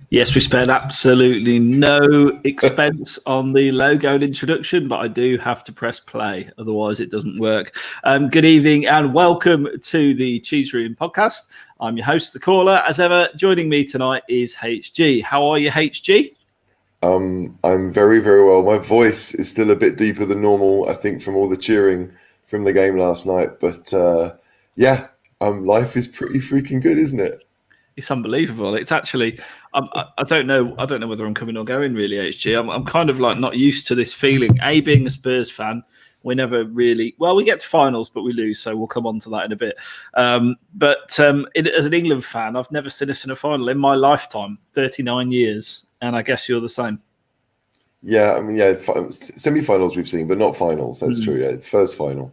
Yes, we spared absolutely no expense on the logo and introduction, but I do have to press play, otherwise it doesn't work. Good evening and welcome to the Cheese Room podcast. I'm your host, The Caller. As ever, joining me tonight is HG. How are you, HG? I'm very, very well. My voice is still a bit deeper than normal, I think, from all the cheering from the game last night. But life is pretty freaking good, isn't it? It's unbelievable. It's actually, I don't know whether I'm coming or going. Really, HG. I'm kind of like not used to this feeling. Being a Spurs fan, we never really we get to finals, but we lose. So we'll come on to that in a bit. As an England fan, I've never seen us in a final in my lifetime, 39 years, and I guess you're the same. Yeah, I mean, semi-finals we've seen, but not finals. That's true. Yeah, it's first final.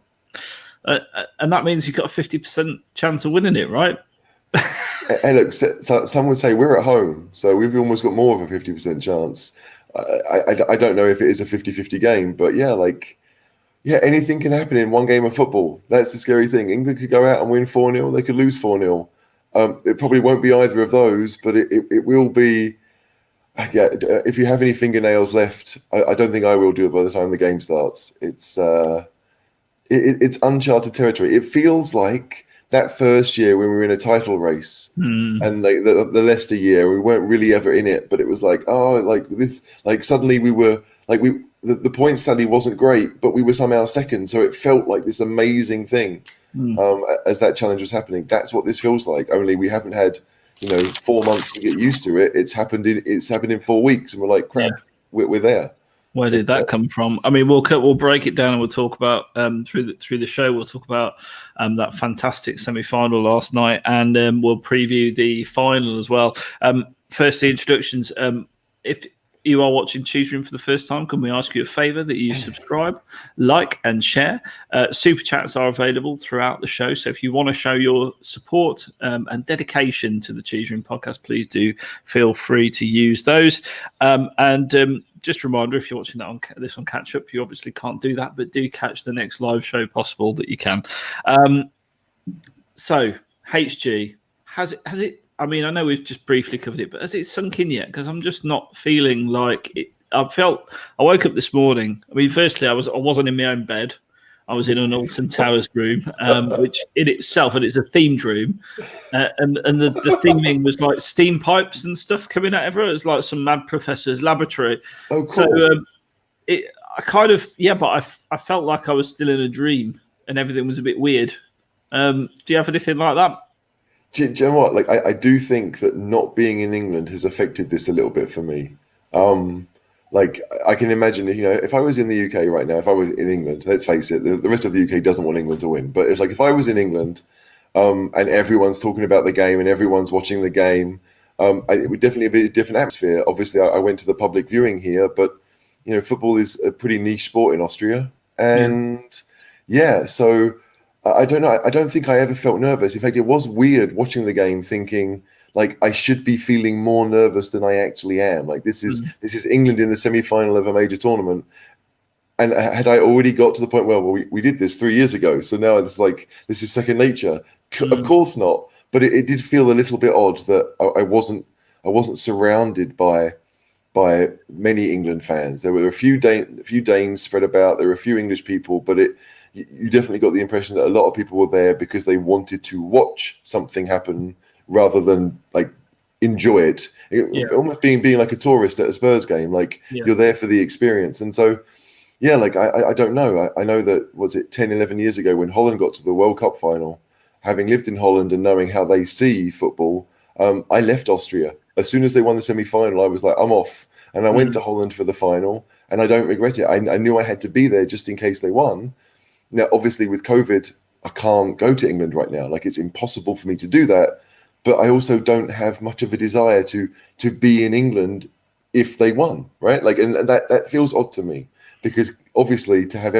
And that means you've got a 50% chance of winning it, right? Hey, look, so some would say we're at home, so we've almost got more of a 50% chance. I don't know if it is a 50-50 game, but anything can happen in one game of football. That's the scary thing. England could go out and win 4-0. They could lose 4-0. It probably won't be either of those, but it will be. Yeah, if you have any fingernails left, I don't think I will do it by the time the game starts. It's uncharted territory. It feels like that first year when we were in a title race, and like the Leicester year, we weren't really ever in it, but it was suddenly we were the point tally wasn't great, but we were somehow second, so it felt like this amazing thing. As that challenge was happening, that's what this feels like. Only we haven't had 4 months to get used to it. It's happened in 4 weeks, and we're like, crap, we're there. Where did that come from? I mean, we'll break it down and we'll talk about through the show. We'll talk about that fantastic semi-final last night, and we'll preview the final as well. Firstly, introductions. If you are watching Cheese Room for the first time, can we ask you a favour that you subscribe, like, and share? Super chats are available throughout the show, so if you want to show your support and dedication to the Cheese Room podcast, please do feel free to use those. Just a reminder, if you're watching this on catch up, you obviously can't do that, but do catch the next live show possible that you can. So HG, has it? I mean, I know we've just briefly covered it, but has it sunk in yet? Because I'm just not feeling like it. I woke up this morning. I mean, firstly, I wasn't in my own bed. I was in an Alton Towers room, which in itself, and it's a themed room, and the theming was like steam pipes and stuff coming out everywhere. It was like some mad professor's laboratory. Oh, cool. So I felt like I was still in a dream, and everything was a bit weird. Do you have anything like that? Do you know what? Like, I do think that not being in England has affected this a little bit for me. Like, I can imagine, if I was in the UK right now, if I was in England, let's face it, the rest of the UK doesn't want England to win. But if I was in England and everyone's talking about the game and everyone's watching the game, it would definitely be a different atmosphere. Obviously, I went to the public viewing here, but, football is a pretty niche sport in Austria. And, so I don't know. I don't think I ever felt nervous. In fact, it was weird watching the game thinking, like, I should be feeling more nervous than I actually am. Like, this is England in the semi-final of a major tournament. And had I already got to the point where we did this 3 years ago, so now it's like this is second nature? Of course not. But it did feel a little bit odd that I wasn't surrounded by many England fans. There were a few Danes spread about. There were a few English people, but you definitely got the impression that a lot of people were there because they wanted to watch something happen rather than like enjoy it. Almost being like a tourist at a Spurs game. Like, you're there for the experience. And so, I don't know. I know that, was it 10, 11 years ago when Holland got to the World Cup final, having lived in Holland and knowing how they see football, I left Austria. As soon as they won the semi-final, I was like, I'm off. And I went to Holland for the final, and I don't regret it. I knew I had to be there just in case they won. Now, obviously, with COVID, I can't go to England right now. Like, it's impossible for me to do that. But I also don't have much of a desire to be in England if they won, right? Like, and that feels odd to me, because obviously to have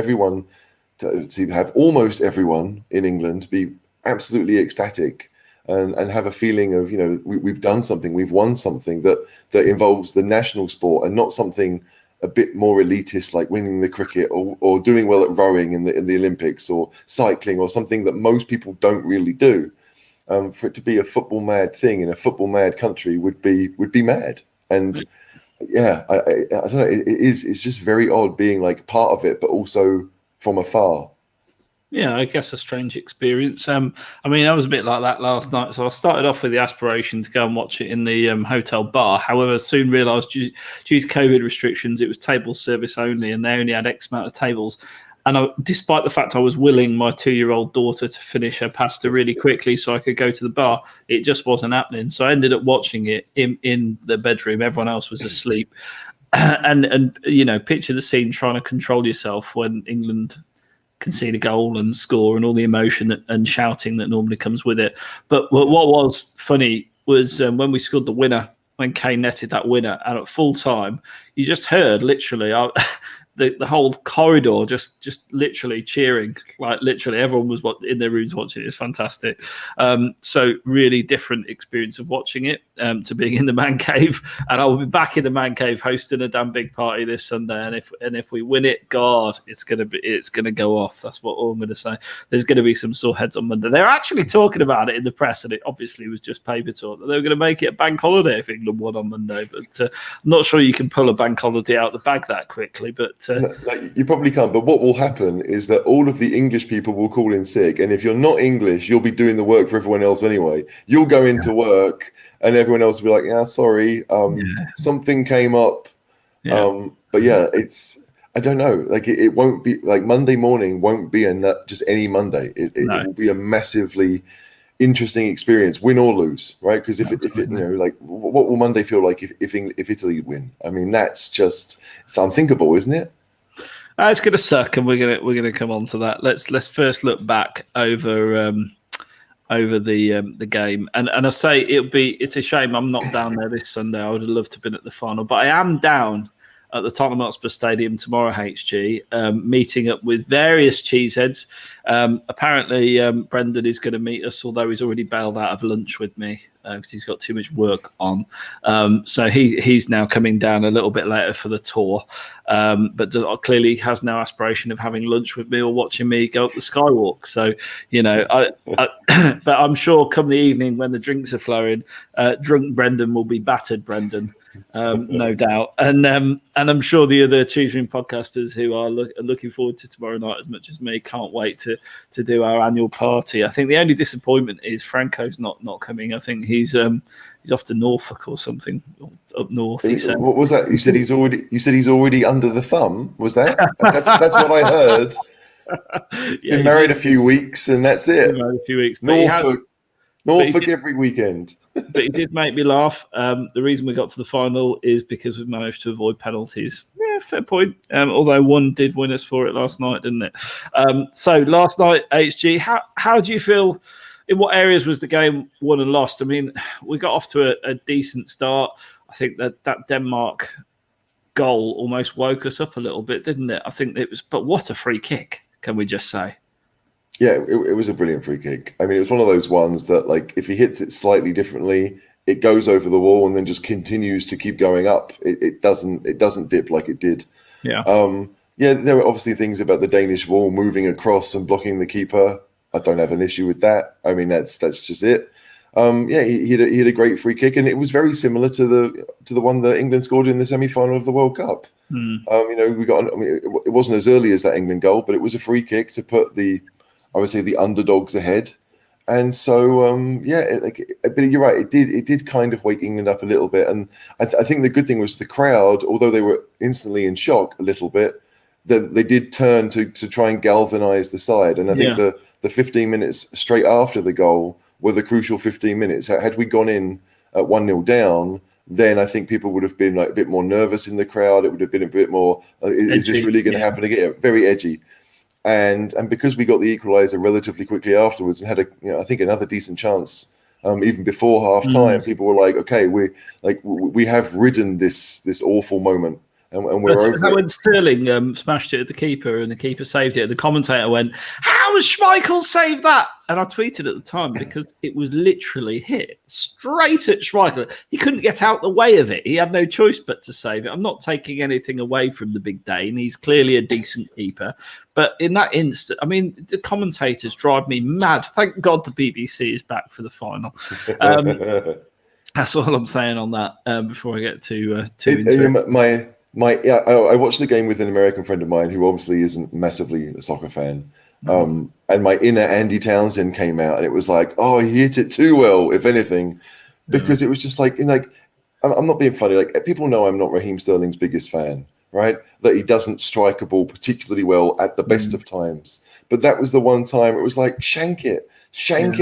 almost everyone in England be absolutely ecstatic and have a feeling of, we've done something, we've won something that involves the national sport and not something a bit more elitist like winning the cricket or doing well at rowing in the Olympics or cycling or something that most people don't really do. for it to be a football mad thing in a football mad country would be mad. And yeah, I don't know. It's just very odd being like part of it, but also from afar. Yeah, I guess a strange experience. I mean, I was a bit like that last night. So I started off with the aspiration to go and watch it in the hotel bar. However, soon realised due to COVID restrictions, it was table service only, and they only had X amount of tables. And despite the fact I was willing my 2-year-old daughter to finish her pasta really quickly so I could go to the bar, it just wasn't happening. So I ended up watching it in the bedroom. Everyone else was asleep. And you know, picture the scene trying to control yourself when England concede a goal and score and all the emotion and shouting that normally comes with it. But what was funny was when we scored the winner, when Kane netted that winner, and at full time, you just heard literally the whole corridor just literally cheering, like literally everyone was in their rooms watching it. It's fantastic. So really different experience of watching it to being in the man cave. And I will be back in the man cave hosting a damn big party this Sunday. And if we win it, God, it's gonna go off. That's what all I'm gonna say. There's gonna be some sore heads on Monday. They're actually talking about it in the press, and it obviously was just paper talk. They were going to make it a bank holiday if England won on Monday, but I'm not sure you can pull a bank holiday out of the bag that quickly. But No, you probably can't. But what will happen is that all of the English people will call in sick, and if you're not English, you'll be doing the work for everyone else anyway. You'll go into work, and everyone else will be like, "Yeah, sorry, something came up." Yeah. But yeah, I don't know. Like it won't be like Monday morning won't be just any Monday. It will be a massively interesting experience, win or lose, right? Because if it you know, like what will Monday feel like if Italy win? I mean, that's just it's unthinkable, isn't it? It's going to suck, and we're going to come on to that. Let's first look back over the game, and I say it's a shame I'm not down there this Sunday. I would have loved to have been at the final, but I am down at the Tottenham Hotspur Stadium tomorrow, HG, meeting up with various cheeseheads. Apparently, Brendan is going to meet us, although he's already bailed out of lunch with me because he's got too much work on. So he's now coming down a little bit later for the tour, but clearly has no aspiration of having lunch with me or watching me go up the skywalk. So, you know, but I'm sure come the evening when the drinks are flowing, drunk Brendan will be battered Brendan. No doubt, and I'm sure the other tutoring podcasters who are looking forward to tomorrow night as much as me can't wait to do our annual party. I think the only disappointment is Franco's not coming. I think he's off to Norfolk or something up north. He said. What was that? You said he's already under the thumb. Was that? That's what I heard. Yeah, been married a few weeks, and that's it. A few weeks. Norfolk every weekend. But he did make me laugh. The reason we got to the final is because we managed to avoid penalties. Yeah, fair point. Although one did win us for it last night, didn't it? So last night, HG, how do you feel? In what areas was the game won and lost? I mean, we got off to a decent start. I think that Denmark goal almost woke us up a little bit, didn't it? I think it was, but what a free kick, can we just say? Yeah, it was a brilliant free kick. I mean, it was one of those ones that, like, if he hits it slightly differently, it goes over the wall and then just continues to keep going up. It doesn't dip like it did. Yeah. Yeah, there were obviously things about the Danish wall moving across and blocking the keeper. I don't have an issue with that. I mean, that's just it. Yeah, he had a great free kick, and it was very similar to the one that England scored in the semi-final of the World Cup. You know, it wasn't as early as that England goal, but it was a free kick to put the underdogs ahead. And so, but you're right. It did kind of wake England up a little bit. And I think the good thing was the crowd, although they were instantly in shock a little bit, that they did turn to try and galvanise the side. And I think the 15 minutes straight after the goal were the crucial 15 minutes. Had we gone in at 1-0 down, then I think people would have been like a bit more nervous in the crowd. It would have been a bit more, is this really going to happen again? Very edgy. And because we got the equaliser relatively quickly afterwards and had I think another decent chance even before half time, people were like, okay, we have ridden this awful moment and we're over it. When Sterling smashed it at the keeper and the keeper saved it, the commentator went, "How was Schmeichel saved that? And I tweeted at the time because it was literally hit straight at Schmeichel. He couldn't get out the way of it. He had no choice but to save it. I'm not taking anything away from the big Dane. He's clearly a decent keeper. But in that instant, I mean, the commentators drive me mad. Thank God the BBC is back for the final. That's all I'm saying on that before I get too into it. I watched the game with an American friend of mine who obviously isn't massively a soccer fan. And my inner Andy Townsend came out, and it was like, oh, he hit it too well, if anything, because it was just like, I'm not being funny. Like, people know I'm not Raheem Sterling's biggest fan, right? That he doesn't strike a ball particularly well at the best of times. But that was the one time it was like, shank it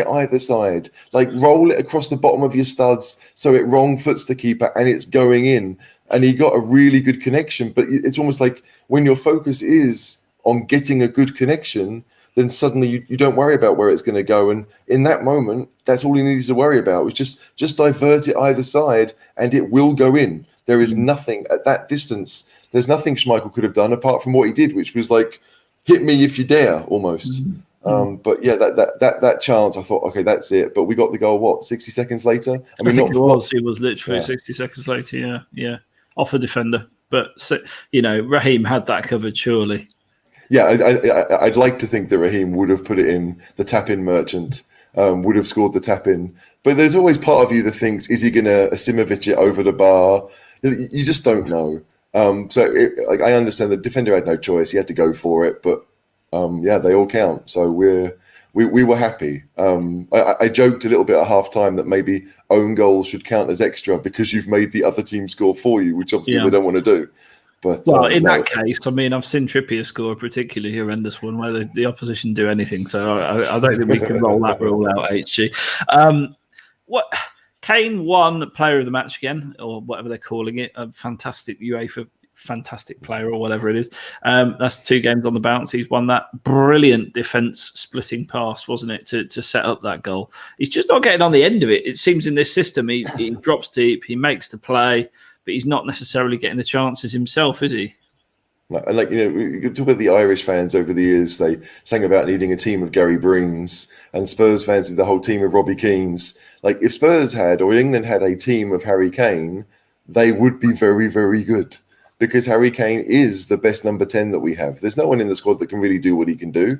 either side, like roll it across the bottom of your studs so it wrong foots the keeper and it's going in. And he got a really good connection. But it's almost like when your focus is on getting a good connection, then suddenly you don't worry about where it's going to go. And in that moment, that's all he needed to worry about was just divert it either side and it will go in. There is nothing at that distance. There's nothing Schmeichel could have done apart from what he did, which was like, hit me if you dare, almost. But yeah, that chance, I thought, okay, that's it. But we got the goal, 60 seconds later? I mean, it was literally 60 seconds later, yeah. Off a defender. But, Raheem had that covered, surely. Yeah, I'd like to think that Raheem would have put it in, the tap-in merchant, would have scored the tap-in. But there's always part of you that thinks, is he going to Asimovic it over the bar? You just don't know. I understand the defender had no choice. He had to go for it. But, they all count. So we were happy. I joked a little bit at halftime that maybe own goals should count as extra because you've made the other team score for you, which obviously we don't want to do. But in that case, I mean, I've seen Trippier score a particularly horrendous one where the opposition do anything. So I don't think we can roll that rule out, HG. Kane won Player of the Match again, or whatever they're calling it, a fantastic UEFA fantastic player or whatever it is. That's 2 games on the bounce. He's won that brilliant defence splitting pass, wasn't it, to set up that goal. He's just not getting on the end of it. It seems in this system he drops deep, he makes the play, but he's not necessarily getting the chances himself, is he? And you talk about the Irish fans over the years, they sang about needing a team of Gary Breens, and Spurs fans did the whole team of Robbie Keanes. Like, if Spurs had, or England had a team of Harry Kane, they would be very, very good. Because Harry Kane is the best number 10 that we have. There's no one in the squad that can really do what he can do.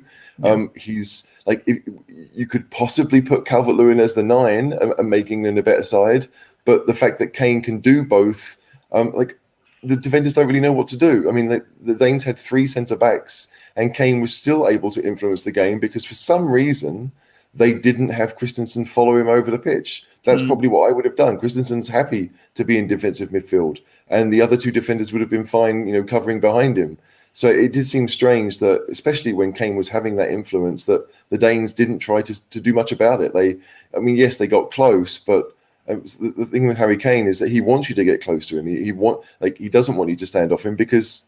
He's like, you could possibly put Calvert-Lewin as the 9 and make England a better side. But the fact that Kane can do both, the defenders don't really know what to do. I mean, the Danes had 3 centre-backs and Kane was still able to influence the game because for some reason they didn't have Christensen follow him over the pitch. That's probably what I would have done. Christensen's happy to be in defensive midfield and the other 2 defenders would have been fine, covering behind him. So it did seem strange that, especially when Kane was having that influence, that the Danes didn't try to do much about it. Yes, they got close, but the thing with Harry Kane is that he wants you to get close to him. He doesn't want you to stand off him because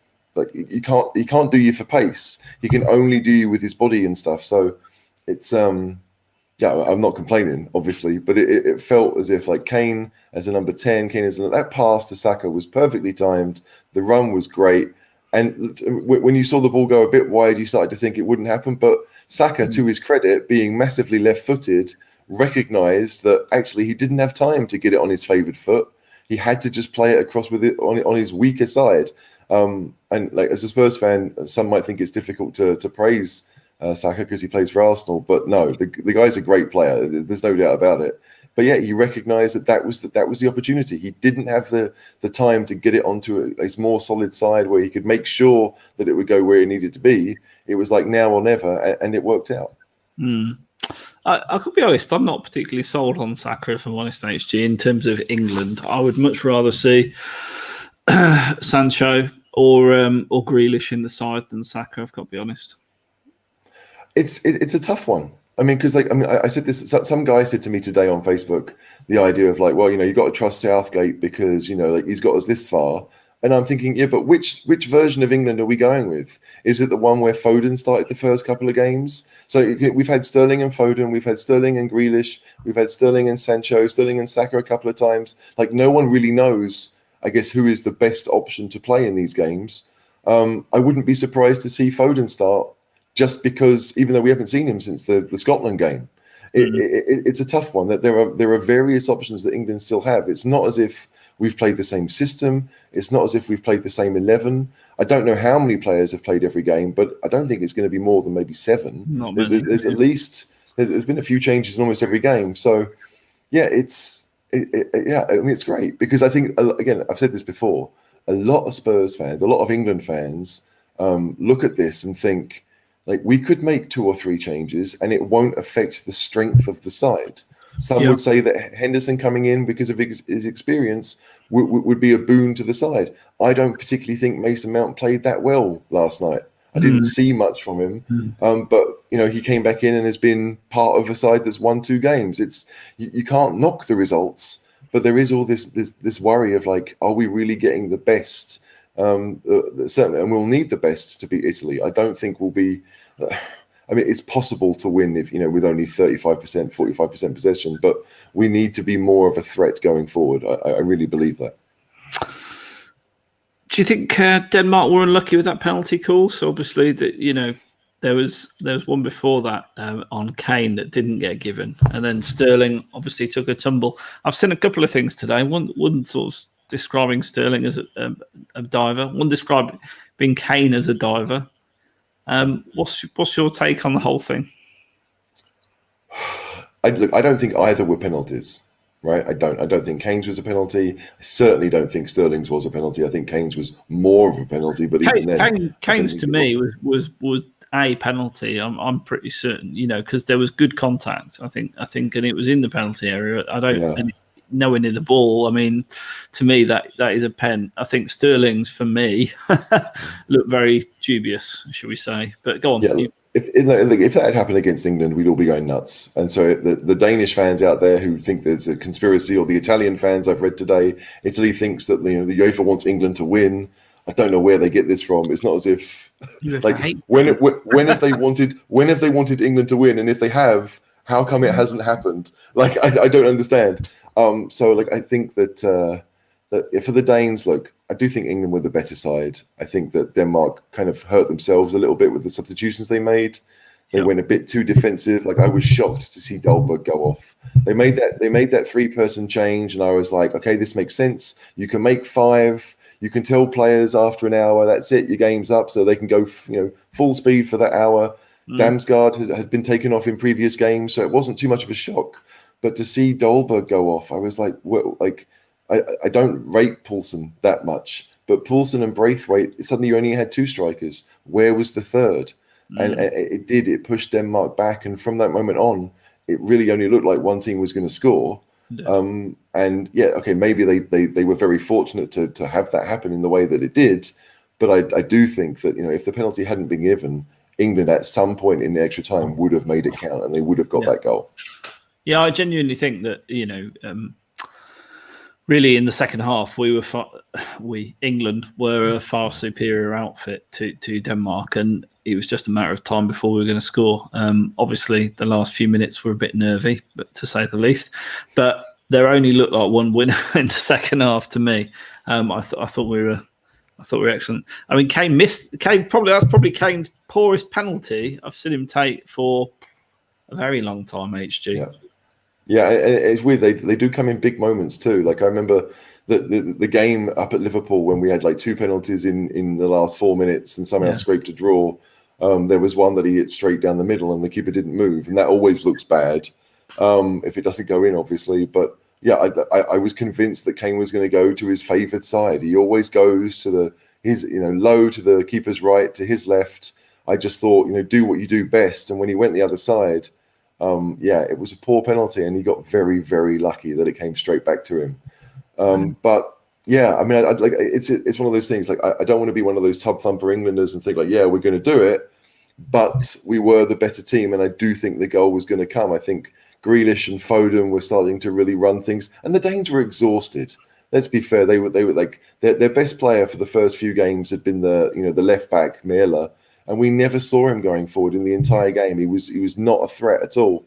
he can't do you for pace. He can only do you with his body and stuff. So it's I'm not complaining, obviously, but it felt as if Kane as a number 10, that pass to Saka was perfectly timed. The run was great. And when you saw the ball go a bit wide, you started to think it wouldn't happen. But Saka, to his credit, being massively left-footed, recognised that actually he didn't have time to get it on his favoured foot. He had to just play it across with it on his weaker side. And as a Spurs fan, some might think it's difficult to praise Saka because he plays for Arsenal, but no, the guy's a great player. There's no doubt about it. But yeah, he recognised that was the opportunity. He didn't have the time to get it onto a more solid side where he could make sure that it would go where it needed to be. It was like now or never, and it worked out. I could be honest, I'm not particularly sold on Saka, if I'm honest, HG, in terms of England. I would much rather see Sancho or Grealish in the side than Saka, I've got to be honest. It's a tough one. I mean, because I said this. Some guy said to me today on Facebook the idea of you've got to trust Southgate because he's got us this far. And I'm thinking, yeah, but which version of England are we going with? Is it the one where Foden started the first couple of games? So we've had Sterling and Foden, we've had Sterling and Grealish, we've had Sterling and Sancho, Sterling and Saka a couple of times. No one really knows, I guess, who is the best option to play in these games. I wouldn't be surprised to see Foden start just because, even though we haven't seen him since the Scotland game. It's a tough one. That there are various options that England still have. It's not as if we've played the same system. It's not as if we've played the same 11. I don't know how many players have played every game, but I don't think it's going to be more than maybe 7. Not many. There's at least there's been a few changes in almost every game. So yeah, I mean, it's great because I think, again, I've said this before. A lot of Spurs fans, a lot of England fans, look at this and think, like, we could make 2 or 3 changes and it won't affect the strength of the side. Some would say that Henderson coming in because of his experience would be a boon to the side. I don't particularly think Mason Mount played that well last night. I didn't see much from him, but he came back in and has been part of a side that's won 2 games. It's you can't knock the results, but there is all this worry of, like, are we really getting the best? Certainly, and we'll need the best to beat Italy. I don't think we'll be. I mean, it's possible to win if with only 35%, 45% possession, but we need to be more of a threat going forward. I really believe that. Do you think Denmark were unlucky with that penalty call? So obviously, there was one before that on Kane that didn't get given, and then Sterling obviously took a tumble. I've seen a couple of things today. One sort of describing Sterling as a diver. One describing Kane as a diver. What's your take on the whole thing? I don't think either were penalties, right? I don't think Kane's was a penalty. I certainly don't think Sterling's was a penalty. I think Kane's was more of a penalty. But even then, Kane's to me was a penalty. I'm pretty certain, because there was good contact. I think, and it was in the penalty area. I don't. Yeah. Nowhere near the ball. I mean, to me, that is a pen. I think Sterling's, for me, looked very dubious, shall we say? But go on. Yeah, if that had happened against England, we'd all be going nuts. And so the Danish fans out there who think there's a conspiracy, or the Italian fans I've read today, Italy thinks that the UEFA wants England to win. I don't know where they get this from. It's not as if when have they wanted England to win, and if they have, how come it hasn't happened? Like, I don't understand. So I think that for the Danes, look, I do think England were the better side. I think that Denmark kind of hurt themselves a little bit with the substitutions they made. They went a bit too defensive. Like, I was shocked to see Dolberg go off. They made that 3-person change, and I was like, okay, this makes sense. You can make 5. You can tell players after an hour, that's it, your game's up, so they can go full speed for that hour. Damsgaard had been taken off in previous games, so it wasn't too much of a shock. But to see Dolberg go off, I was like, well, I don't rate Poulsen that much, but Poulsen and Braithwaite, suddenly you only had 2 strikers. Where was the third? And it pushed Denmark back. And from that moment on, it really only looked like one team was going to score. Maybe they were very fortunate to have that happen in the way that it did. But I do think that, if the penalty hadn't been given, England at some point in the extra time would have made it count, and they would have got that goal. Yeah, I genuinely think that, really in the second half, England were a far superior outfit to Denmark, and it was just a matter of time before we were going to score. Obviously, the last few minutes were a bit nervy, but to say the least. But there only looked like one winner in the second half to me. I thought we were excellent. I mean, that's probably Kane's poorest penalty I've seen him take for a very long time. HG. Yeah, and it's weird. They do come in big moments too. Like, I remember the game up at Liverpool when we had 2 penalties in the last 4 minutes and somehow scraped a draw. There was one that he hit straight down the middle and the keeper didn't move, and that always looks bad if it doesn't go in, obviously. But yeah, I was convinced that Kane was going to go to his favoured side. He always goes to his low to the keeper's right, to his left. I just thought, do what you do best. And when he went the other side, it was a poor penalty, and he got very, very lucky that it came straight back to him. But yeah, I mean, it's one of those things. Like, I don't want to be one of those tub thumper Englanders and think we're going to do it, but we were the better team, and I do think the goal was going to come. I think Grealish and Foden were starting to really run things, and the Danes were exhausted. Let's be fair; they were like their best player for the first few games had been the left back Mæhle. And we never saw him going forward in the entire game. He was not a threat at all,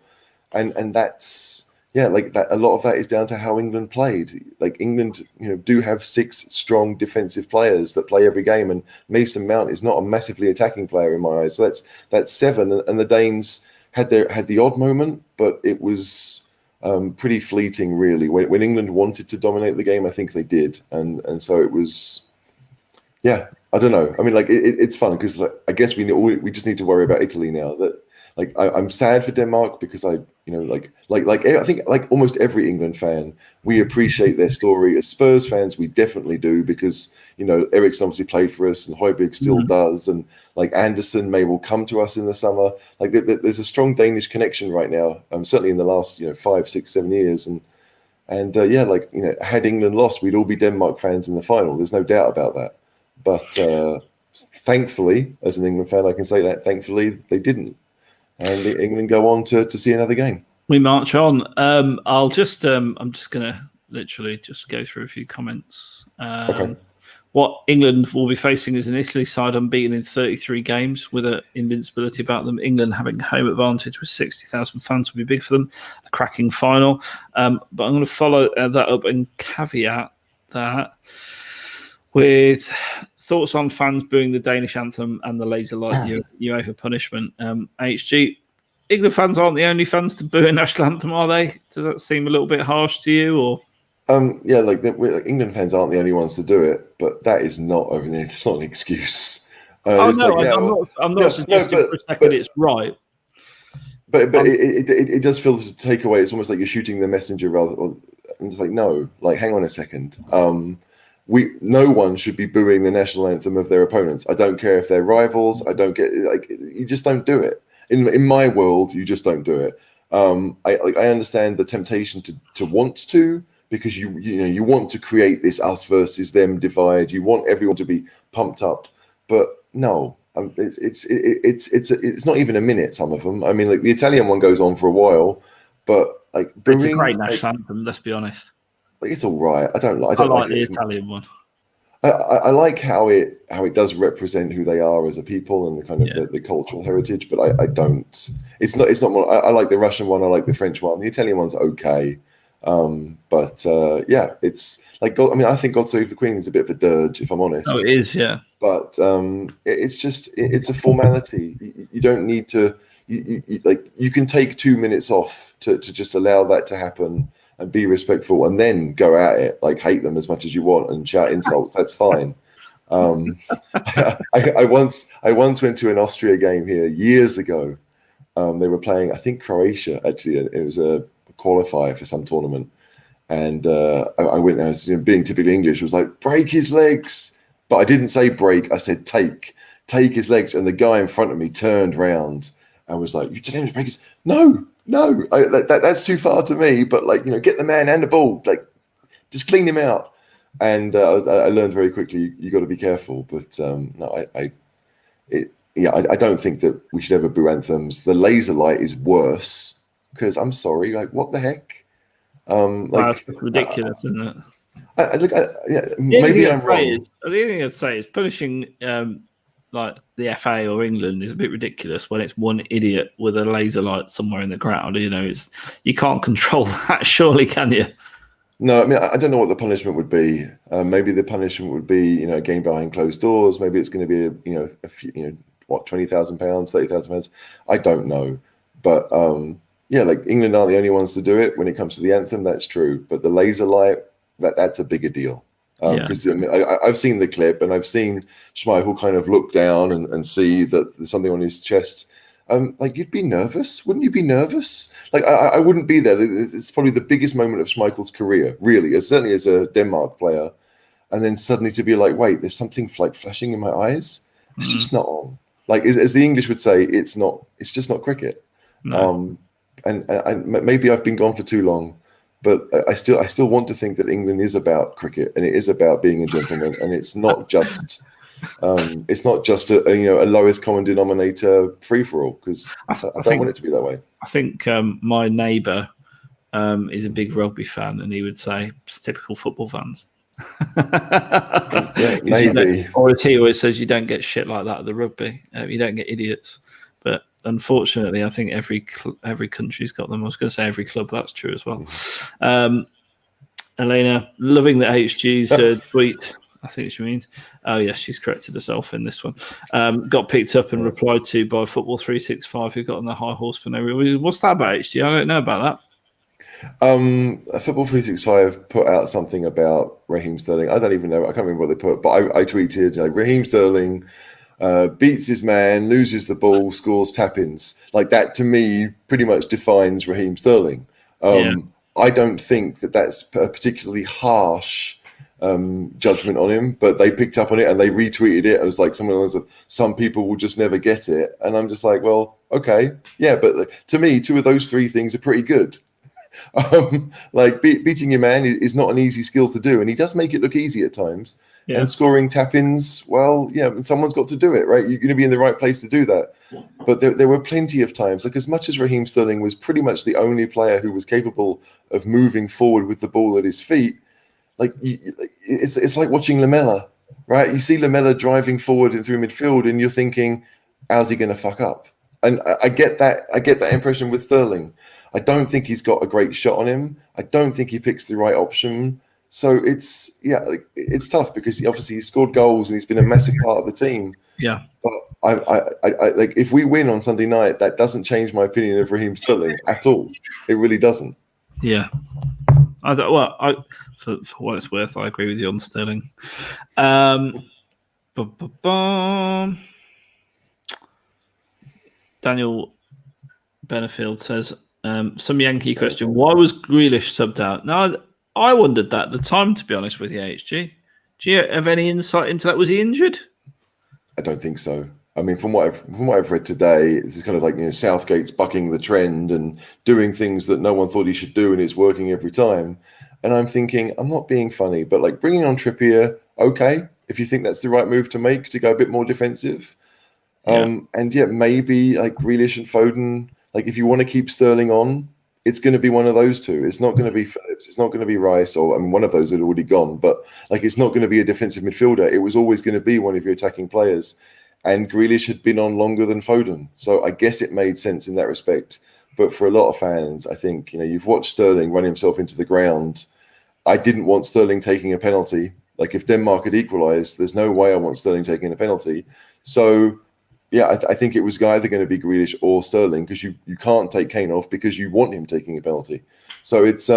and that's like that, a lot of that is down to how England played. Like England, do have 6 strong defensive players that play every game, and Mason Mount is not a massively attacking player in my eyes. So that's 7, and the Danes had the odd moment, but it was pretty fleeting, really. When England wanted to dominate the game, I think they did, and so it was, yeah. I don't know. I mean, like it's fun because I guess we just need to worry about Italy now. That I'm sad for Denmark because I think like almost every England fan, we appreciate their story. As Spurs fans, we definitely do because Eriksen obviously played for us and Højbjerg still does, and like Anderson may well come to us in the summer. Like there's a strong Danish connection right now. Certainly in the last 5, 6, 7 years, and had England lost, we'd all be Denmark fans in the final. There's no doubt about that. But thankfully, as an England fan, I can say that thankfully they didn't. And England go on to see another game. We march on. I'm just going to literally just go through a few comments. Okay. What England will be facing is an Italy side unbeaten in 33 games with an invincibility about them. England having home advantage with 60,000 fans will be big for them. A cracking final. But I'm going to follow that up and caveat that with thoughts on fans booing the Danish anthem and the laser light UEFA punishment. HG, England fans aren't the only fans to boo a national anthem, are they? Does that seem a little bit harsh to you, or? England fans aren't the only ones to do it, but that is not it's not an excuse. I'm not suggesting for a second it's right. But it does feel to take away. It's almost like you're shooting the messenger and it's like, no, like hang on a second. No one should be booing the national anthem of their opponents. I don't care if they're rivals. I don't get you just don't do it. In my world, you just don't do it. I understand the temptation to want to, because you want to create this us versus them divide. You want everyone to be pumped up, but no, it's not even a minute. Some of them. I mean, like the Italian one goes on for a while, but like it's a great national anthem. Let's be honest. Like it's all right. I don't like the Italian one. I like how it does represent who they are as a people and the kind of the cultural heritage, but I don't. It's not more. I like the Russian one. I like the French one. The Italian one's okay, but it's like God. I mean, I think God Save the Queen is a bit of a dirge, if I'm honest. Oh, it is, yeah. But it's a formality. You don't need to. You can take 2 minutes off to just allow that to happen and be respectful, and then go at it, like hate them as much as you want and shout insults. That's fine. I once went to an Austria game here years ago. They were playing, I think, Croatia. Actually, it was a qualifier for some tournament, and I went. I was being typically English. Was like, break his legs, but I didn't say break. I said take his legs, and the guy in front of me turned round and was like, "You telling him to break his?" No, that's too far to me. But get the man and the ball, just clean him out. And I learned very quickly you got to be careful. But no, I don't think that we should ever boo anthems. The laser light is worse because I'm sorry, what the heck? That's ridiculous, isn't it? Maybe I'm wrong. The only thing I'd say is punishing the FA or England is a bit ridiculous when it's one idiot with a laser light somewhere in the ground. You can't control that, surely, can you? No, I mean, I don't know what the punishment would be. Maybe the punishment would be, a game behind closed doors. Maybe it's going to be, a few, £20,000, £30,000. I don't know, but England aren't the only ones to do it when it comes to the anthem. That's true, but the laser light, that's a bigger deal. Because I've seen the clip and I've seen Schmeichel kind of look down and see that there's something on his chest. You'd be nervous, wouldn't you? Be nervous? I wouldn't be there. It's probably the biggest moment of Schmeichel's career, really, certainly as a Denmark player. And then suddenly to be like, wait, there's something flashing in my eyes. It's just not on. As the English would say, it's just not cricket. No. And maybe I've been gone for too long. But I still want to think that England is about cricket and it is about being a gentleman, and it's not just a lowest common denominator free for all, because I don't want it to be that way. I think my neighbour is a big rugby fan, and he would say it's typical football fans. Maybe. Or as he always says, you don't get shit like that at the rugby. You don't get idiots. But unfortunately, I think every country's got them. I was going to say every club. That's true as well. Elena, loving the HG's tweet. I think she means. Oh, yes, she's corrected herself in this one. Got picked up and replied to by Football 365, who got on the high horse for no reason. What's that about, HG? I don't know about that. Football 365 put out something about Raheem Sterling. I don't even know. I can't remember what they put, but I tweeted, Raheem Sterling beats his man, loses the ball, scores tap-ins. Like that, to me, pretty much defines Raheem Sterling. I don't think that that's a particularly harsh judgment on him, but they picked up on it and they retweeted it. It was like some people will just never get it. And I'm just like, well, okay. Yeah, but to me, two of those three things are pretty good. Beating your man is not an easy skill to do, and he does make it look easy at times. Yeah. And scoring tap-ins, well, someone's got to do it, right? You're going to be in the right place to do that. But there were plenty of times, like as much as Raheem Sterling was pretty much the only player who was capable of moving forward with the ball at his feet, it's like watching Lamela, right? You see Lamela driving forward and through midfield, and you're thinking, how's he going to fuck up? And I get that impression with Sterling. I don't think he's got a great shot on him. I don't think he picks the right option. So it's tough because he scored goals and he's been a massive part of the team. Yeah. But I like if we win on Sunday night, that doesn't change my opinion of Raheem Sterling at all. It really doesn't. Yeah. For what it's worth, I agree with you on Sterling. Daniel Benefield says, some Yankee question. Why was Grealish subbed out? Now, I wondered that at the time, to be honest with you, HG. Do you have any insight into that? Was he injured? I don't think so. I mean, from what I've read today, it's kind of like Southgate's bucking the trend and doing things that no one thought he should do, and it's working every time. And I'm thinking, I'm not being funny, but like bringing on Trippier, okay, if you think that's the right move to make to go a bit more defensive. And maybe like Grealish and Foden. Like if you want to keep Sterling on, it's going to be one of those two. It's not going to be Phillips. It's not going to be Rice, or one of those had already gone. But like it's not going to be a defensive midfielder. It was always going to be one of your attacking players. And Grealish had been on longer than Foden, so I guess it made sense in that respect. But for a lot of fans, I think you've watched Sterling run himself into the ground. I didn't want Sterling taking a penalty. Like if Denmark had equalised, there's no way I want Sterling taking a penalty. So. Yeah, I think it was either going to be Grealish or Sterling because you can't take Kane off because you want him taking a penalty. So it's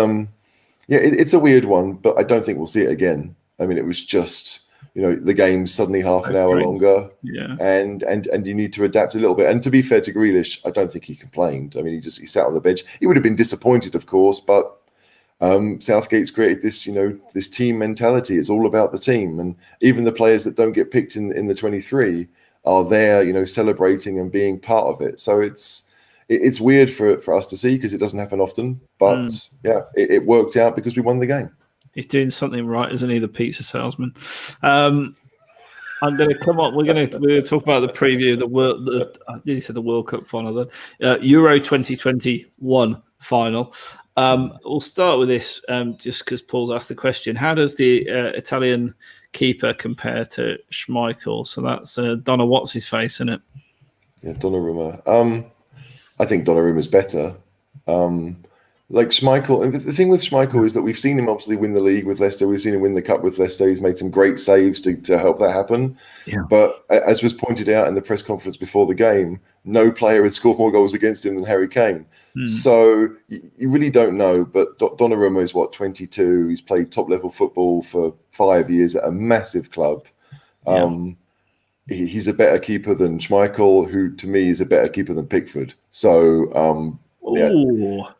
it's a weird one, but I don't think we'll see it again. I mean, it was just the game's suddenly half an hour longer, and you need to adapt a little bit. And to be fair to Grealish, I don't think he complained. I mean, he sat on the bench. He would have been disappointed, of course, but Southgate's created this this team mentality. It's all about the team, and even the players that don't get picked in the 23. Are there, celebrating and being part of it. So it's weird for us to see because it doesn't happen often. But it worked out because we won the game. He's doing something right, isn't he? The pizza salesman. I'm going to come on. We're going to talk about the preview of the World. Did he say the World Cup final? Then Euro 2021 final. We'll start with this just because Paul's asked the question. How does the Italian keeper compare to Schmeichel? So that's Donna what's his face, isn't it? Yeah, Donnarumma. I think Donnarumma's better. Like Schmeichel, the thing with Schmeichel is that we've seen him obviously win the league with Leicester. We've seen him win the cup with Leicester. He's made some great saves to help that happen. Yeah. But as was pointed out in the press conference before the game, no player had scored more goals against him than Harry Kane. So you really don't know. But Donnarumma is 22. He's played top level football for 5 years at a massive club. He's a better keeper than Schmeichel, who to me is a better keeper than Pickford. So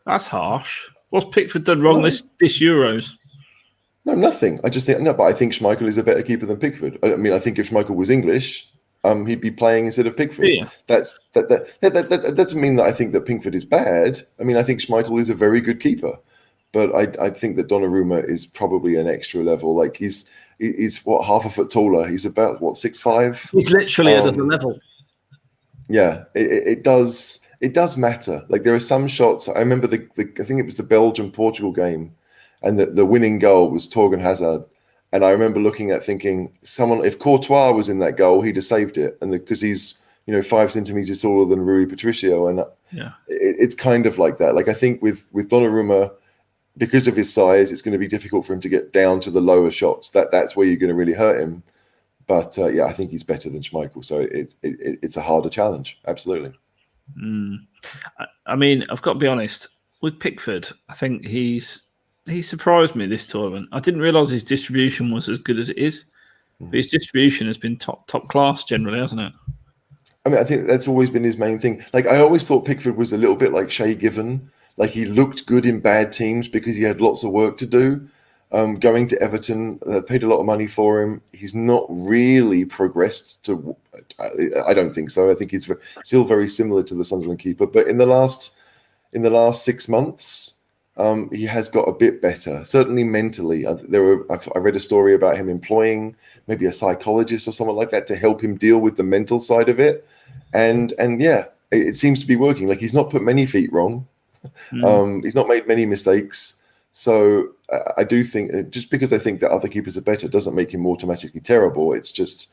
that's harsh. What's Pickford done wrong this Euros? No, nothing. I just think but I think Schmeichel is a better keeper than Pickford. I mean, I think if Schmeichel was English, he'd be playing instead of Pickford. Yeah. That doesn't mean that I think that Pickford is bad. I mean, I think Schmeichel is a very good keeper, but I think that Donnarumma is probably an extra level. Like he's half a foot taller. He's about 6'5". He's literally another level. Yeah, it does matter. Like there are some shots. I remember I think it was the Belgium-Portugal game, and the winning goal was Torgan Hazard. And I remember looking at thinking, if Courtois was in that goal, he'd have saved it. And because he's 5 centimeters taller than Rui Patricio, and Yeah. it's kind of like that. Like I think with Donnarumma, because of his size, it's going to be difficult for him to get down to the lower shots. That's where you're going to really hurt him. But yeah, I think he's better than Schmeichel, so it's a harder challenge. Absolutely. I mean, I've got to be honest with Pickford. I think he surprised me this tournament. I didn't realise his distribution was as good as it is, but his distribution has been top class generally, hasn't it? I mean, I think that's always been his main thing. Like, I always thought Pickford was a little bit like Shay Given. Like, he looked good in bad teams because he had lots of work to do. Going to Everton, paid a lot of money for him. He's not really progressed to. I don't think so. I think he's still very similar to the Sunderland keeper. But in the last 6 months, he has got a bit better. Certainly mentally, I read a story about him employing maybe a psychologist or someone like that to help him deal with the mental side of it. And yeah, it seems to be working. Like, he's not put many feet wrong. He's not made many mistakes. So I do think, just because I think that other keepers are better doesn't make him automatically terrible. It's just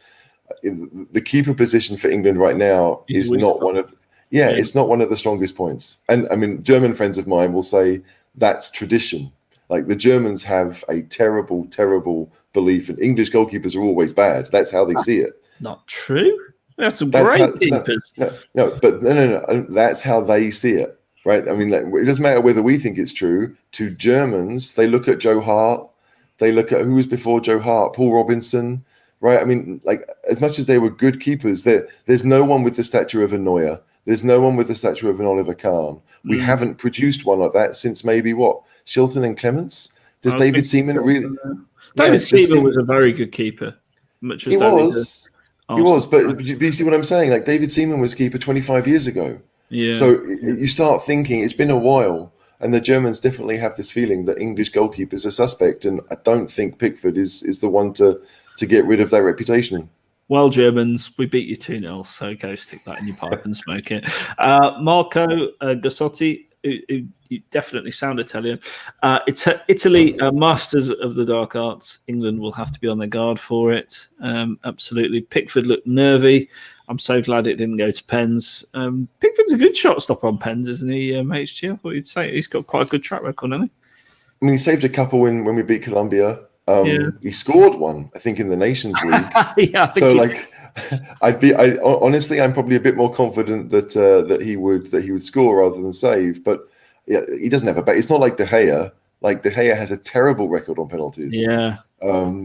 the keeper position for England right now is not one of it's not one of the strongest points. And I mean, German friends of mine will say that's tradition. Like, the Germans have a terrible, terrible belief, and English goalkeepers are always bad. That's how they see it. Not true. That's some great keepers. No. That's how they see it. Right? I mean, it doesn't matter whether we think it's true. To Germans, they look at Joe Hart. They look at who was before Joe Hart, Paul Robinson. Right? I mean, like, as much as they were good keepers, there's no one with the stature of a Neuer. There's no one with the stature of an Oliver Kahn. We haven't produced one like that since maybe Shilton and Clements. Does David Seaman really? David Seaman was a very good keeper. Much as he was, but you see what I'm saying? Like, David Seaman was keeper 25 years ago. Yeah. So you start thinking it's been a while, and the Germans definitely have this feeling that English goalkeepers are suspect, and I don't think Pickford is the one to get rid of that reputation. Well, Germans, we beat you 2-0, so go stick that in your pipe and smoke it. Marco Gassotti, who definitely sound Italian. It's Italy, masters of the dark arts. England will have to be on their guard for it. Absolutely. Pickford looked nervy. I'm so glad it didn't go to pens. Pickford's a good shot stopper on pens, isn't he, HG? I thought you'd say he's got quite a good track record, hasn't he? I mean, he saved a couple when we beat Colombia. He scored one, I think, in the Nations League. Honestly, I'm probably a bit more confident that he would score rather than save. But yeah, he doesn't have a back. It's not like De Gea. Like, De Gea has a terrible record on penalties. Yeah.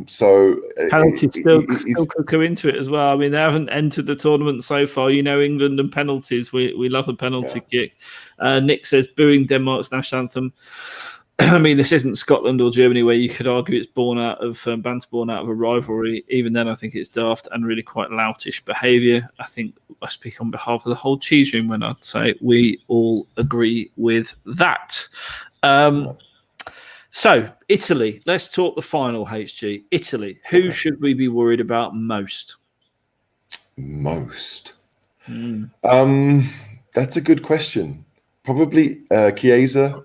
So penalties still could go into it as well. I mean, they haven't entered the tournament so far. England and penalties. We love a penalty kick. Nick says booing Denmark's national anthem. I mean, this isn't Scotland or Germany where you could argue it's born out of banter, born out of a rivalry. Even then, I think it's daft and really quite loutish behaviour. I think I speak on behalf of the whole cheese room when I'd say we all agree with that. So, Italy. Let's talk the final, HG. Italy. Who should we be worried about most? Most? That's a good question. Probably Chiesa.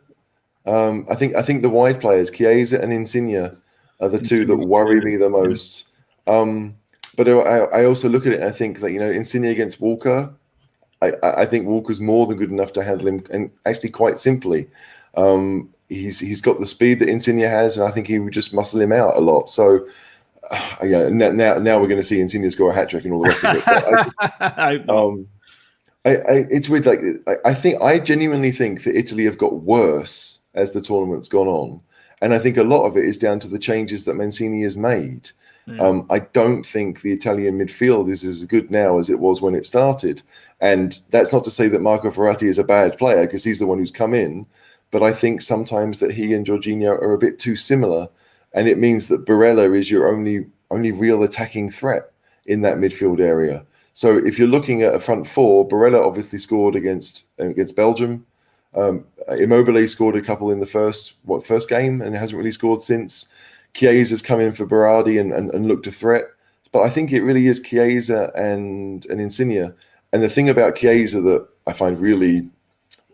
I think the wide players, Chiesa and Insigne, are the two that worry me the most. But I also look at it and I think that, Insigne against Walker, I think Walker's more than good enough to handle him, and actually quite simply. He's got the speed that Insigne has, and I think he would just muscle him out a lot. So, now we're going to see Insigne score a hat-trick and all the rest of it. But it's weird. Like, I genuinely think that Italy have got worse as the tournament's gone on, and I think a lot of it is down to the changes that Mancini has made. I don't think the Italian midfield is as good now as it was when it started, and that's not to say that Marco Verratti is a bad player, because he's the one who's come in. But I think sometimes that he and Jorginho are a bit too similar, and it means that Barella is your only real attacking threat in that midfield area. So if you're looking at a front four, Barella obviously scored against Belgium. Immobile scored a couple in the first game and hasn't really scored since. Chiesa's come in for Berardi and looked a threat. But I think it really is Chiesa and Insigne. And the thing about Chiesa that I find really,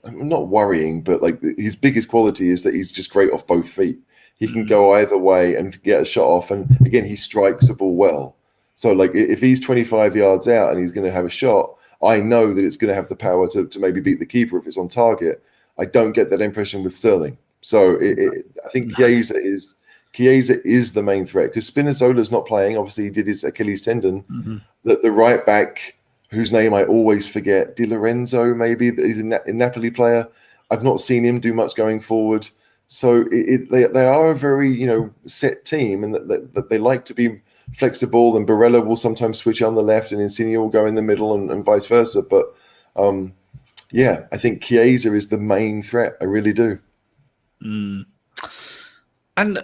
not worrying, but like his biggest quality is that he's just great off both feet. He can go either way and get a shot off. And again, he strikes the ball well. So like if he's 25 yards out and he's going to have a shot, I know that it's going to have the power to maybe beat the keeper if it's on target. I don't get that impression with Sterling. So I think Chiesa is the main threat because Spinazzola's not playing. Obviously, he did his Achilles tendon. Mm-hmm. The right back, whose name I always forget, Di Lorenzo, maybe, he's a Napoli player. I've not seen him do much going forward. So they are a very set team, and that they like to be flexible. And Barella will sometimes switch on the left, and Insigne will go in the middle, and vice versa. But I think Chiesa is the main threat. I really do. Mm. And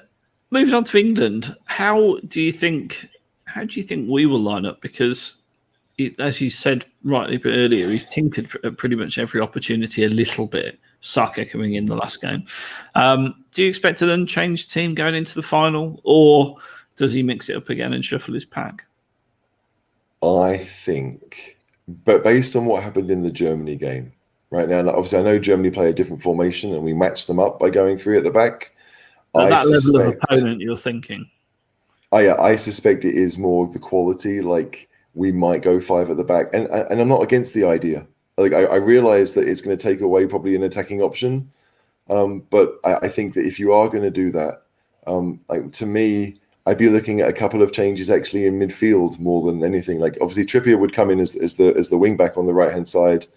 moving on to England, how do you think we will line up? Because as you said rightly a bit earlier, he's tinkered at pretty much every opportunity a little bit. Saka coming in the last game. Do you expect an unchanged team going into the final, or does he mix it up again and shuffle his pack? I think, but based on what happened in the Germany game, right now, obviously I know Germany play a different formation and we matched them up by going 3 at the back. At that level of opponent, you're thinking? I suspect it is more the quality. Like, we might go 5 at the back, and I'm not against the idea. Like, I realize that it's going to take away probably an attacking option, but I think that if you are going to do that, like, to me, I'd be looking at a couple of changes actually in midfield more than anything. Like, obviously Trippier would come in as the wing back on the right hand side,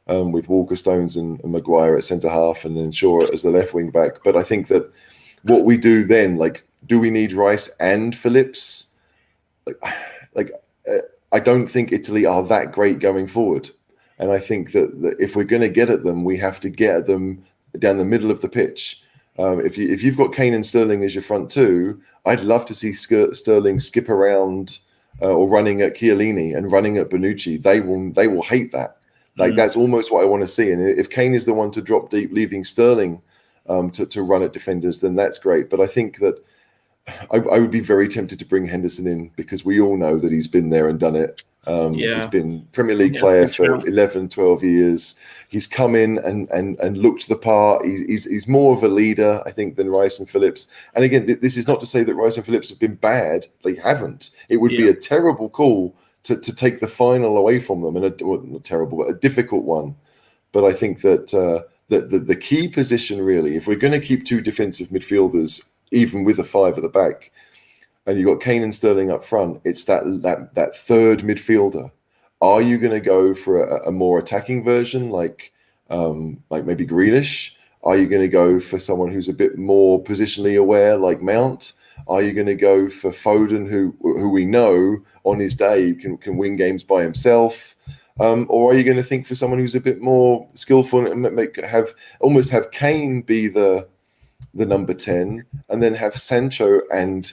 with Walker, Stones, and Maguire at centre half, and then Shaw as the left wing back. But I think that what we do then, like, do we need Rice and Phillips? I don't think Italy are that great going forward. And I think that if we're going to get at them, we have to get at them down the middle of the pitch. If you've got Kane and Sterling as your front two, I'd love to see Sterling skip around or running at Chiellini and running at Bonucci. They will hate that. Like, that's almost what I want to see. And if Kane is the one to drop deep, leaving Sterling to run at defenders, then that's great. But I think that I would be very tempted to bring Henderson in, because we all know that he's been there and done it. He's been Premier League player for 11, 12 years. He's come in and looked the part. He's more of a leader, I think, than Rice and Phillips. And again, this is not to say that Rice and Phillips have been bad. They haven't. It would be a terrible call to take the final away from them, and not terrible, but a difficult one. But I think that the key position, really, if we're going to keep 2 defensive midfielders, even with a 5 at the back, and you've got Kane and Sterling up front, it's that third midfielder. Are you going to go for a more attacking version, like maybe Grealish? Are you going to go for someone who's a bit more positionally aware, like Mount? Are you going to go for Foden, who we know on his day can win games by himself? Or are you going to think for someone who's a bit more skillful and almost have Kane be the number 10, and then have Sancho and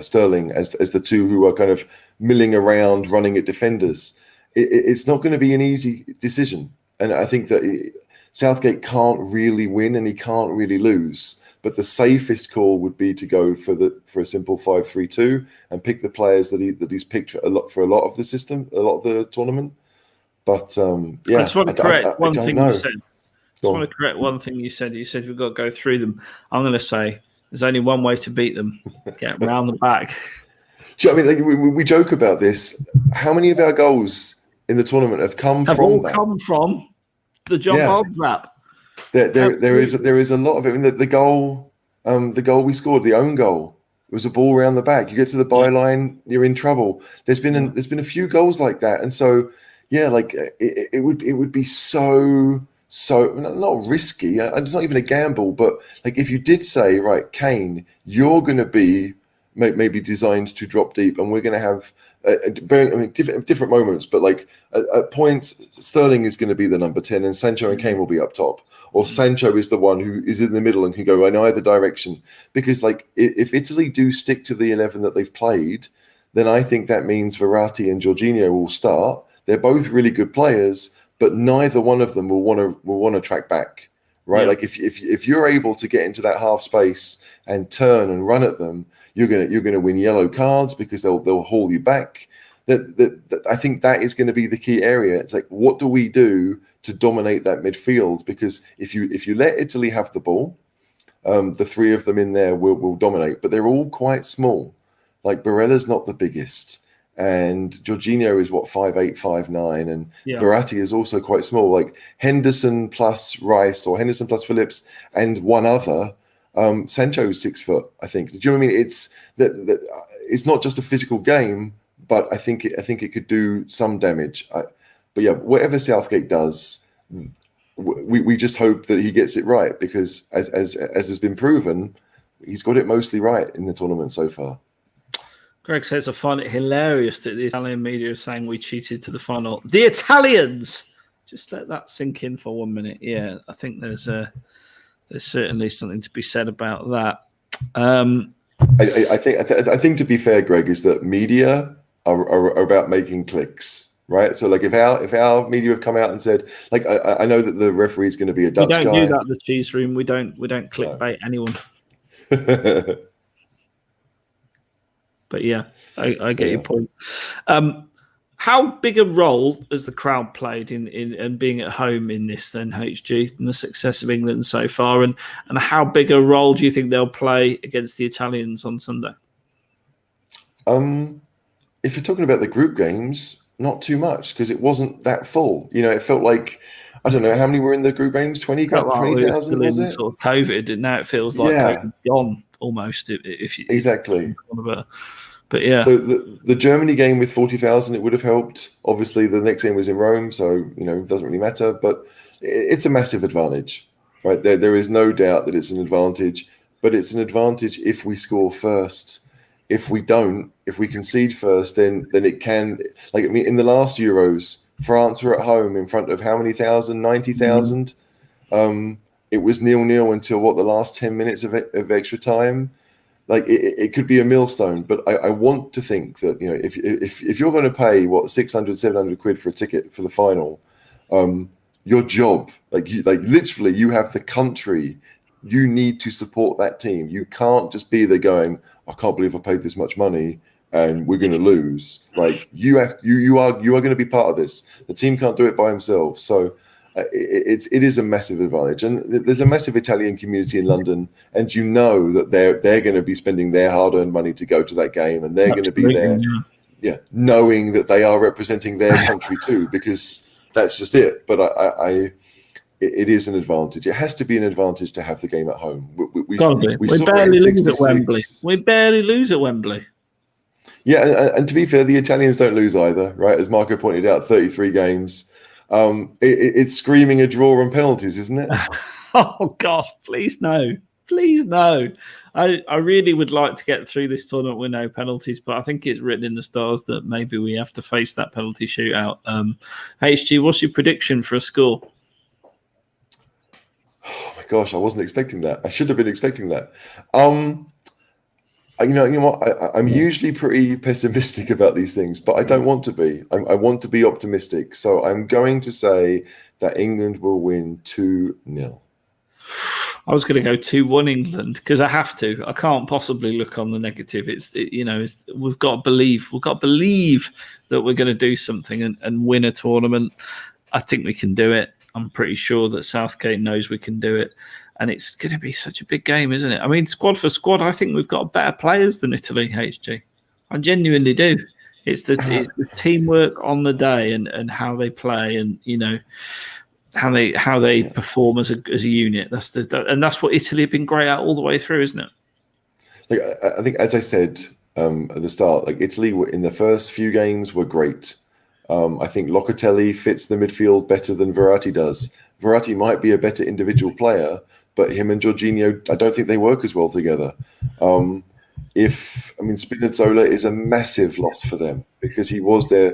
Sterling as the two who are kind of milling around, running at defenders? It's not going to be an easy decision, and I think that Southgate can't really win and he can't really lose. But the safest call would be to go for a simple 5-3-2 and pick the players that he's picked for a lot of the system, a lot of the tournament. But I just want to correct one thing you said. You said we've got to go through them. I'm going to say there's only one way to beat them: get round the back. Do you know what I mean? Like, we joke about this. How many of our goals in the tournament have come from the John Bold rap? There is a lot of it. I mean, the goal we scored, the own goal, it was a ball around the back. You get to the byline, you're in trouble. There's been a few goals like that, and so like it would be so not risky. It's not even a gamble, but like, if you did say, right, Kane, you're going to be maybe designed to drop deep, and we're going to have different moments, but like at points, Sterling is going to be the number 10, and Sancho and Kane will be up top, or Sancho is the one who is in the middle and can go in either direction. Because like, if Italy do stick to the 11 that they've played, then I think that means Verratti and Jorginho will start. They're both really good players, but neither one of them will want to track back, right? Yeah. Like, if you're able to get into that half space and turn and run at them, you're gonna win yellow cards, because they'll haul you back. That I think that is going to be the key area. It's like, what do we do to dominate that midfield? Because if you let Italy have the ball, the 3 of them in there will dominate, but they're all quite small. Like, Barella's not the biggest. and Jorginho is what, 5'8", 5'9", and Yeah. Verratti is also quite small. Like Henderson plus Rice or Henderson plus Phillips and one other. Sancho's 6 foot, I think. Do you know what I mean? It's that it's not just a physical game, but I think it could do some damage. But yeah, whatever Southgate does, we just hope that he gets it right, because as has been proven, he's got it mostly right in the tournament so far. Greg says, I find it hilarious that the Italian media is saying we cheated to the final. The Italians! Just let that sink in for 1 minute. Yeah, I think there's certainly something to be said about that. I think to be fair, Greg, is that media are about making clicks, right? So like if our media have come out and said, like, I know that the referee is going to be a Dutch guy. We don't do that in the cheese room. We don't clickbait anyone. But yeah, I get your point. How big a role has the crowd played in being at home in this then, HG, and the success of England so far? And how big a role do you think they'll play against the Italians on Sunday? If you're talking about the group games, not too much, because it wasn't that full. You know, it felt like, I don't know, how many were in the group games? 20,000, was it? Sort of COVID, and now it feels like COVID's gone almost. If you exactly. But yeah. So the Germany game with 40,000, it would have helped. Obviously, the next game was in Rome, so it doesn't really matter. But it's a massive advantage, right? There is no doubt that it's an advantage. But it's an advantage if we score first. If we don't, if we concede first, then it can. Like, I mean, in the last Euros, France were at home in front of how many thousand? 90,000. It was 0-0 until the last 10 minutes of extra time. Like it could be a millstone, but I want to think that if you're going to pay 600, 700 quid for a ticket for the final, your job, literally, you have the country. You need to support that team. You can't just be there going, I can't believe I paid this much money and we're going to lose. Like you are going to be part of this. The team can't do it by themselves. So it is a massive advantage, and there's a massive Italian community in London, and that they're going to be spending their hard-earned money to go to that game, and they're going to be there, knowing that they are representing their country too, because that's just it. But it is an advantage. It has to be an advantage to have the game at home. We barely lose at Wembley. We barely lose at Wembley. Yeah, and to be fair, the Italians don't lose either, right? As Marco pointed out, 33 games. It's screaming a draw on penalties, isn't it? Oh gosh, please no. I really would like to get through this tournament with no penalties, but I think it's written in the stars that maybe we have to face that penalty shootout. HG, what's your prediction for a score? Oh my gosh, I wasn't expecting that. I should have been expecting that. You know what? I'm usually pretty pessimistic about these things, but I don't want to be. I want to be optimistic. So I'm going to say that England will win 2-0. I was going to go 2-1 England, because I have to. I can't possibly look on the negative. We've got to believe. We've got to believe that we're going to do something and win a tournament. I think we can do it. I'm pretty sure that Southgate knows we can do it. And it's going to be such a big game, isn't it? I mean, squad for squad, I think we've got better players than Italy, HG. I genuinely do. It's the teamwork on the day and how they play, and how they perform as a unit. That's what Italy have been great at all the way through, isn't it? Like, I think, as I said at the start, like Italy in the first few games were great. I think Locatelli fits the midfield better than Verratti does. Verratti might be a better individual player, but him and Jorginho, I don't think they work as well together. Spinazzola is a massive loss for them, because he was a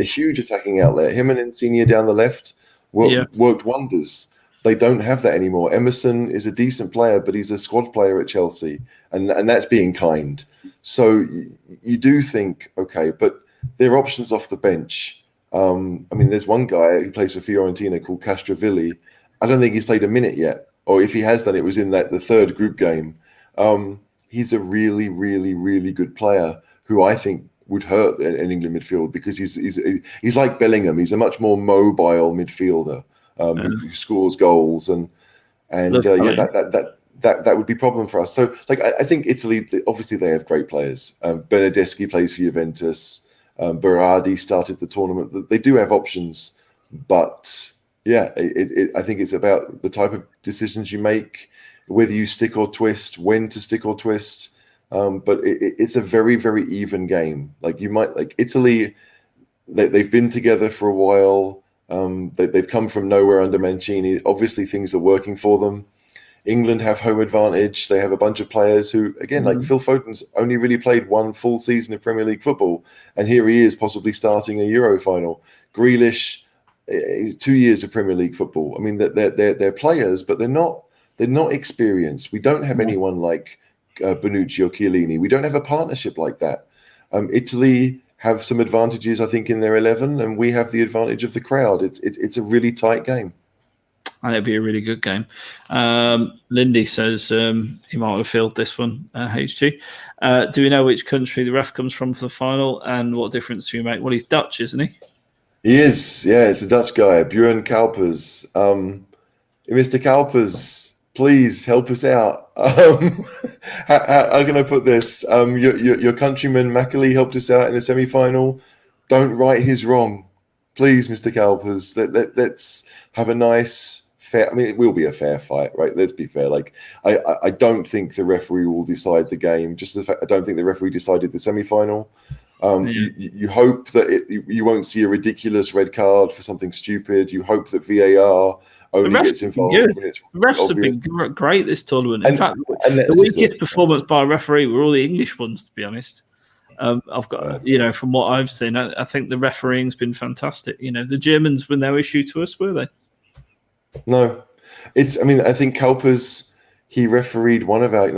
huge attacking outlet. Him and Insigne down the left worked wonders. They don't have that anymore. Emerson is a decent player, but he's a squad player at Chelsea, and that's being kind. So you do think, okay, but there are options off the bench. There's one guy who plays for Fiorentina called Castrovilli. I don't think he's played a minute yet, or if he has done, it was in the third group game. He's a really, really, really good player who I think would hurt an England midfield, because he's like Bellingham. He's a much more mobile midfielder who scores goals, and that would be a problem for us. So, I think Italy, obviously they have great players. Bernardeschi plays for Juventus. Berardi started the tournament. They do have options, but yeah, I think it's about the type of decisions you make, whether you stick or twist, when to stick or twist. But it's a very, very even game. Like Italy, they've been together for a while. They've come from nowhere under Mancini. Obviously, things are working for them. England have home advantage. They have a bunch of players who, again, like Phil Foden's only really played one full season of Premier League football, and here he is possibly starting a Euro final. Grealish, 2 years of Premier League football. I mean, they're players, but they're not experienced. We don't have anyone like Bonucci or Chiellini. We don't have a partnership like that. Italy have some advantages, I think, in their 11, and we have the advantage of the crowd. It's a really tight game. And it'd be a really good game. Lindy says he might have fielded this one, HG. Do we know which country the ref comes from for the final, and what difference do you make? Well, he's Dutch, isn't he? He is, yeah. It's a Dutch guy, Björn Kuipers. Mr. Kuipers, please help us out. How can I put this? Your countryman Macaulay helped us out in the semi-final. Don't right his wrong, please, Mr. Kuipers. Let's have a nice, fair. I mean, it will be a fair fight, right? Let's be fair. Like, I don't think the referee will decide the game. Just the fact, I don't think the referee decided the semi-final. You hope that you won't see a ridiculous red card for something stupid. You hope that VAR only gets involved when it's the refs obvious. have been great this tournament. In fact, the weakest performance by a referee were all the English ones, to be honest. I've got, from what I've seen, I think the refereeing's been fantastic. The Germans were no issue to us, were they? No, I think Kuipers, he refereed one of our,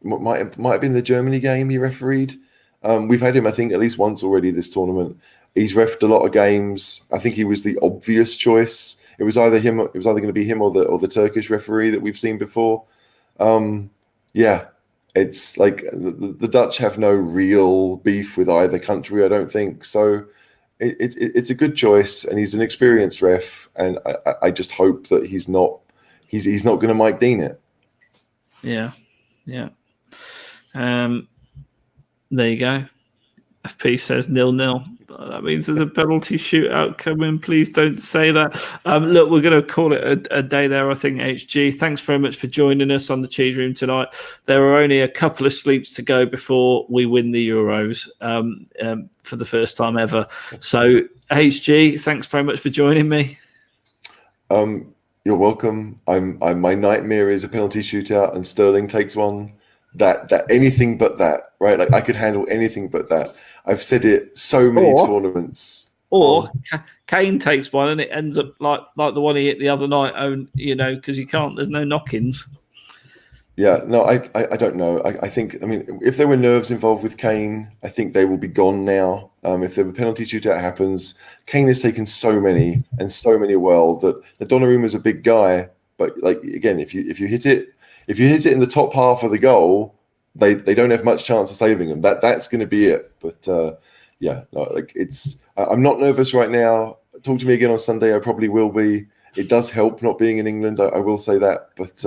might have been the Germany game he refereed. We've had him, I think, at least once already this tournament. He's refed a lot of games. I think he was the obvious choice. It was either him. It was either going to be him or the Turkish referee that we've seen before. Yeah, it's like the Dutch have no real beef with either country, I don't think. So it's a good choice, and he's an experienced ref. And I just hope that he's not going to Mike Dean it. Yeah. There you go. FP says 0-0. That means there's a penalty shootout coming. Please don't say that. Look, we're going to call it a day there, I think, HG. Thanks very much for joining us on the Cheese Room tonight. There are only a couple of sleeps to go before we win the Euros for the first time ever. So, HG, thanks very much for joining me. You're welcome. My nightmare is a penalty shootout and Sterling takes one. That anything but that, right? Like, I could handle anything but that. I've said it so many tournaments. Or Kane takes one and it ends up like the one he hit the other night, because you can't, there's no knock-ins. Yeah, no, I don't know. I think, if there were nerves involved with Kane, I think they will be gone now. If the penalty shootout happens, Kane has taken so many well that Donnarumma's a big guy, but like, again, if you hit it in the top half of the goal, they don't have much chance of saving them. That's going to be it. But I'm not nervous right now. Talk to me again on Sunday. I probably will be. It does help not being in England. I will say that. But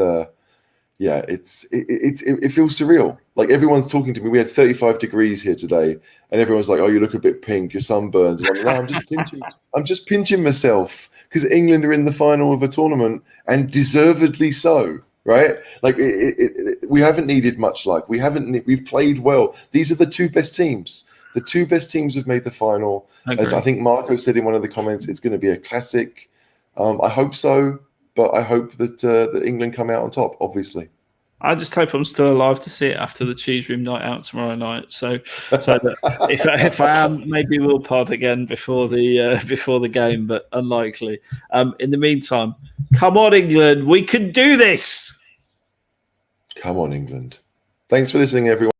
it feels surreal. Like, everyone's talking to me. We had 35 degrees here today, and everyone's like, "Oh, you look a bit pink. You're sunburned." And I'm just pinching. I'm just pinching myself because England are in the final of a tournament, and deservedly so. Right? Like, we haven't needed much luck. We've played well. These are the two best teams. The two best teams have made the final. As I think Marco said in one of the comments, it's going to be a classic. I hope so, but I hope that England come out on top, obviously. I just hope I'm still alive to see it after the Cheese Room night out tomorrow night. So if I am, maybe we'll pod again before the game, but unlikely. In the meantime, come on, England, we can do this. Come on, England. Thanks for listening, everyone.